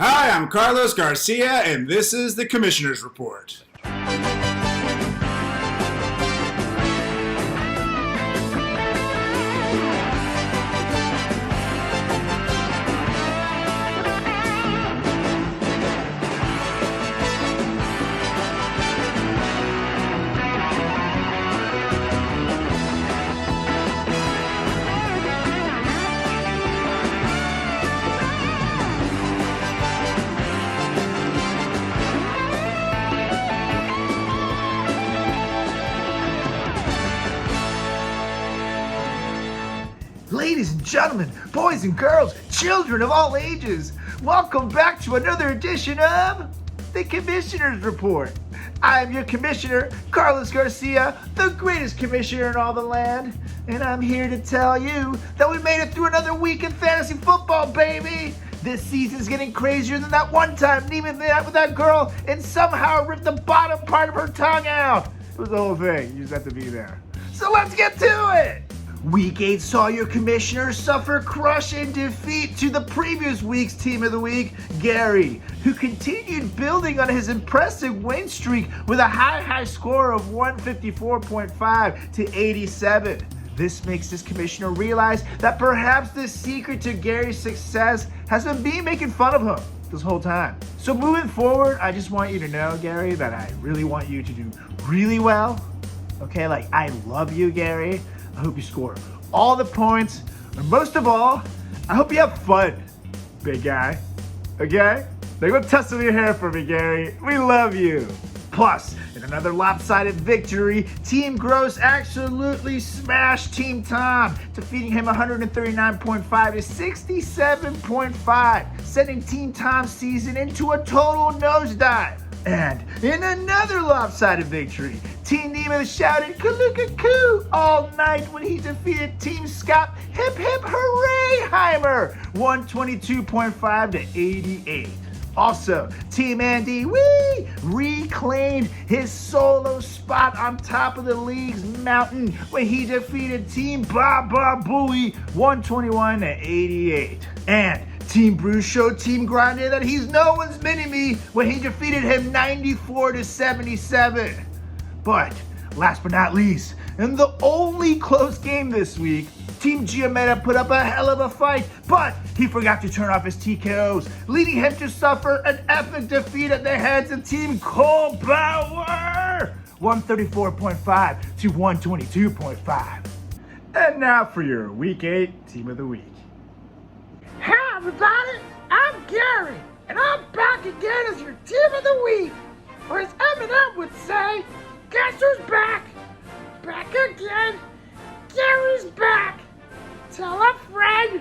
Hi, I'm Carlos Garcia, and this is the Commissioner's Report. Ladies and gentlemen, boys and girls, children of all ages, welcome back to another edition of the Commissioner's Report. I am your commissioner, Carlos Garcia, the greatest commissioner in all the land, and I'm here to tell you that we made it through another week in fantasy football, baby. This season's getting crazier than that one time Neiman went out with that girl and somehow ripped the bottom part of her tongue out. It was the whole thing. You just have to be there. So let's get to it. Week 8 saw your commissioner suffer crushing defeat to the previous week's team of the week, Gary, who continued building on his impressive win streak with a high score of 154.5 to 87. This makes this commissioner realize that perhaps the secret to Gary's success has been me making fun of him this whole time. So moving forward, I just want you to know, Gary, that I really want you to do really well. Okay, I love you, Gary. I hope you score all the points, and most of all, I hope you have fun, big guy. Okay? Go tussle your hair for me, Gary. We love you. Plus, in another lopsided victory, Team Gross absolutely smashed Team Tom, defeating him 139.5 to 67.5, sending Team Tom's season into a total nosedive. And in another lopsided victory, Team Nemo shouted "Kaluka-coo" all night when he defeated Team Scott Hip Hip Hooray Heimer 122.5 to 88. Also, Team Andy reclaimed his solo spot on top of the league's mountain when he defeated Team Bob Bowie 121 to 88. And Team Bruce showed Team Grande that he's no one's mini-me when he defeated him 94 to 77. But last but not least, in the only close game this week, Team Giametta put up a hell of a fight, but he forgot to turn off his TKOs, leading him to suffer an epic defeat at the hands of Team Cole Bauer, 134.5 to 122.5. And now for your Week 8 Team of the Week. Hi everybody, I'm Gary, and I'm back again as your Team of the Week. Or as Eminem would say, guess who's back? Back again. Gary's back. Tell a friend,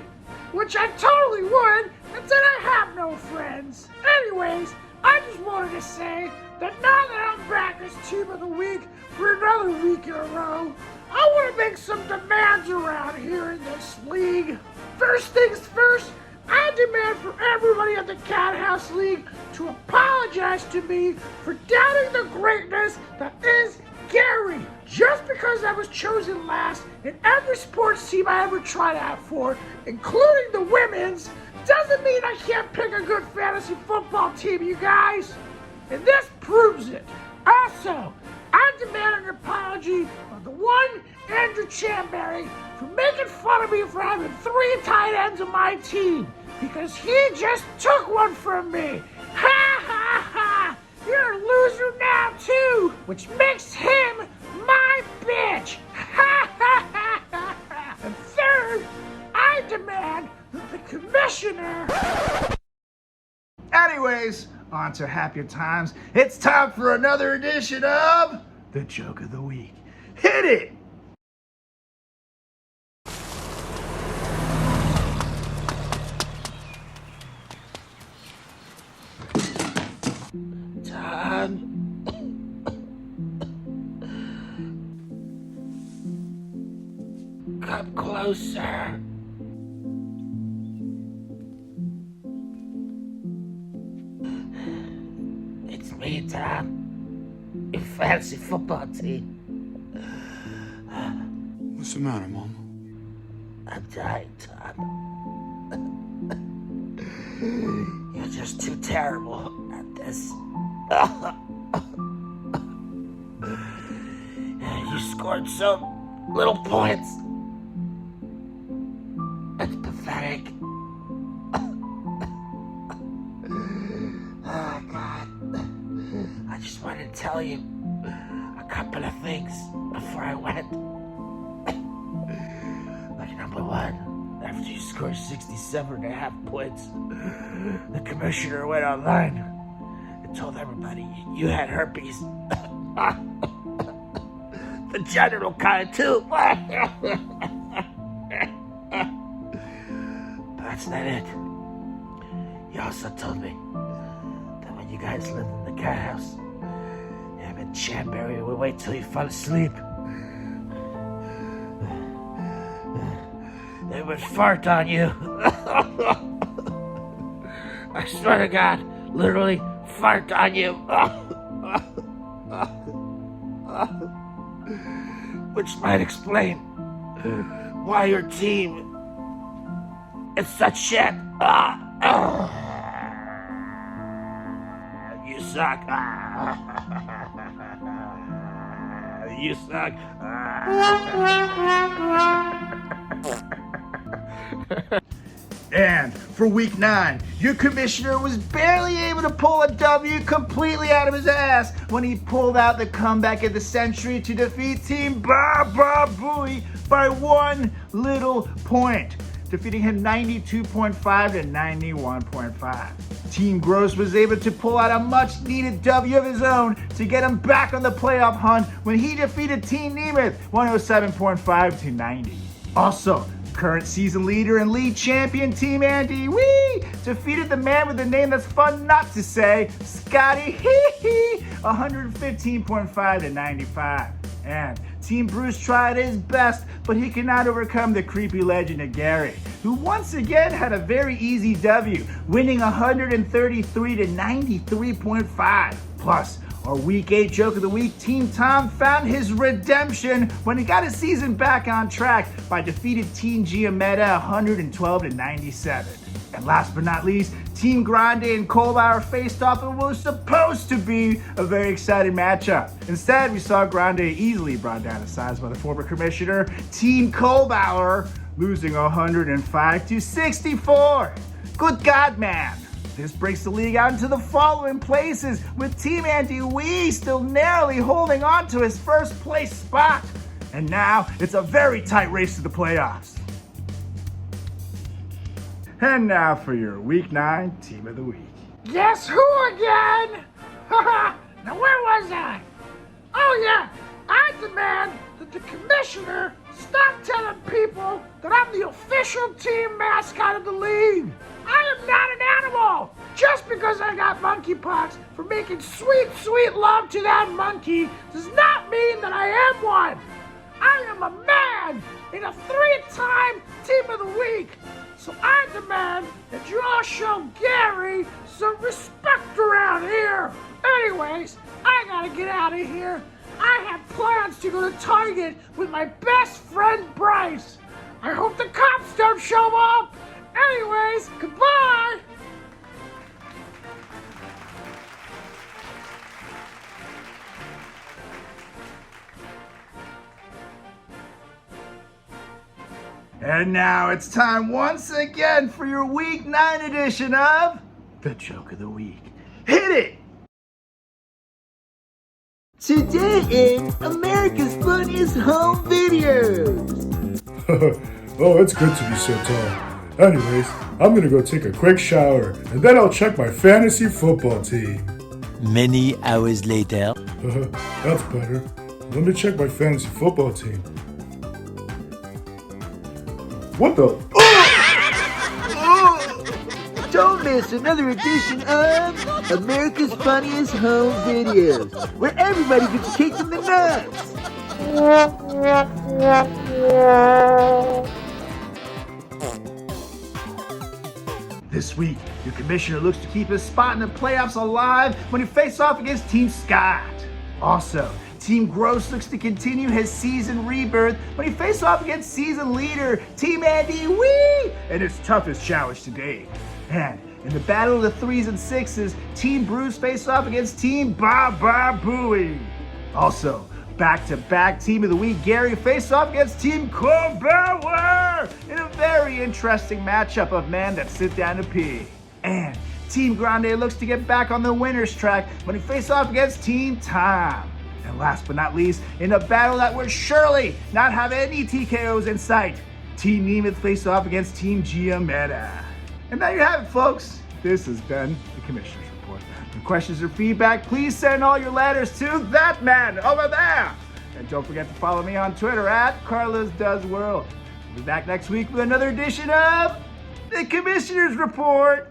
which I totally would, and said I have no friends. Anyways, I just wanted to say that now that I'm back as Team of the Week for another week in a row, I want to make some demands around here in this league. First things first, I demand for everybody at the Cat House League to apologize to me for doubting the greatness that is Gary. Just because I was chosen last in every sports team I ever tried out for, including the women's, doesn't mean I can't pick a good fantasy football team, you guys. And this proves it. Also, I demand an apology of the one Andrew Chamberry for making fun of me for having 3 tight ends on my team, because he just took one from me. Ha ha ha! You're a loser now too, which makes him my bitch. Ha ha ha ha ha! And third, I demand that the commissioner... Anyways, on to happier times. It's time for another edition of the Joke of the Week. Hit it! Tom. Come closer. It's me, Tom. Your fantasy football team. What's the matter, Mama? I'm dying, Tom. Your just too terrible at this. You scored some little points. It's pathetic. Oh, God. I just wanted to tell you a couple of things before I went. Like, number one, after you scored 67.5 points, the commissioner went online and told everybody you had herpes. The general kind too. That's not it. He also told me that when you guys lived in the cat house, him and Chanberry would wait till you fell asleep. They would fart on you. I swear to God, literally fart on you. Which might explain why your team is such shit. You suck. You suck. And for week 9, your commissioner was barely able to pull a W completely out of his ass when he pulled out the comeback of the century to defeat Team Baba Booey by 1 little point, defeating him 92.5 to 91.5. Team Gross was able to pull out a much needed W of his own to get him back on the playoff hunt when he defeated Team Nemeth 107.5 to 90. Also, current season leader and league champion Team Andy Wee defeated the man with the name that's fun not to say, Scotty Hee Hee, 115.5 to 95. And Team Bruce tried his best, but he could not overcome the creepy legend of Gary, who once again had a very easy W, winning 133 to 93.5. Plus, our Week 8 Joke of the Week, Team Tom found his redemption when he got his season back on track by defeating Team Giametta 112 to 97. And last but not least, Team Grande and Kohlbauer faced off in what was supposed to be a very exciting matchup. Instead, we saw Grande easily brought down to size by the former commissioner, Team Kohlbauer, losing 105 to 64. Good God, man. This breaks the league out into the following places, with Team Andy Wee still narrowly holding on to his first place spot. And now it's a very tight race to the playoffs. And now for your Week 9 Team of the Week. Guess who again? Haha, now where was I? Oh yeah, I demand that the commissioner stop telling people that I'm the official team mascot of the league. I am not an animal. Just because I got monkeypox for making sweet, sweet love to that monkey does not mean that I am one. I am a man in a 3-time Team of the Week. So I demand that you all show Gary some respect around here. Anyways, I gotta get out of here. I have plans to go to Target with my best friend Bryce. I hope the cops don't show up. Anyways, goodbye. And now it's time once again for your Week 9 edition of the Joke of the Week. Hit it! Today in America's Funniest Home Videos. Oh, it's good to be so tall. Anyways, I'm gonna go take a quick shower, and then I'll check my fantasy football team. Many hours later. That's better. Let me check my fantasy football team. What the? Don't miss another edition of America's Funniest Home Videos, where everybody gets kicked in the nuts. This week, your commissioner looks to keep his spot in the playoffs alive when he faces off against Team Scott. Also, Team Gross looks to continue his season rebirth when he faces off against season leader Team Andy Wee in his toughest challenge to date. And In the battle of the 3s and 6s, Team Bruce faced off against Team Baba Booey. Also, back-to-back Team of the Week Gary faced off against Team Corbauer in a very interesting matchup of men that sit down to pee. And Team Grande looks to get back on the winner's track when he faced off against Team Tom. And last but not least, in a battle that would surely not have any TKOs in sight, Team Nemeth faced off against Team Giametta. And there you have it, folks. This has been the Commissioner's Report. For questions or feedback, please send all your letters to that man over there. And don't forget to follow me on Twitter at CarlosDoesWorld. We'll be back next week with another edition of the Commissioner's Report.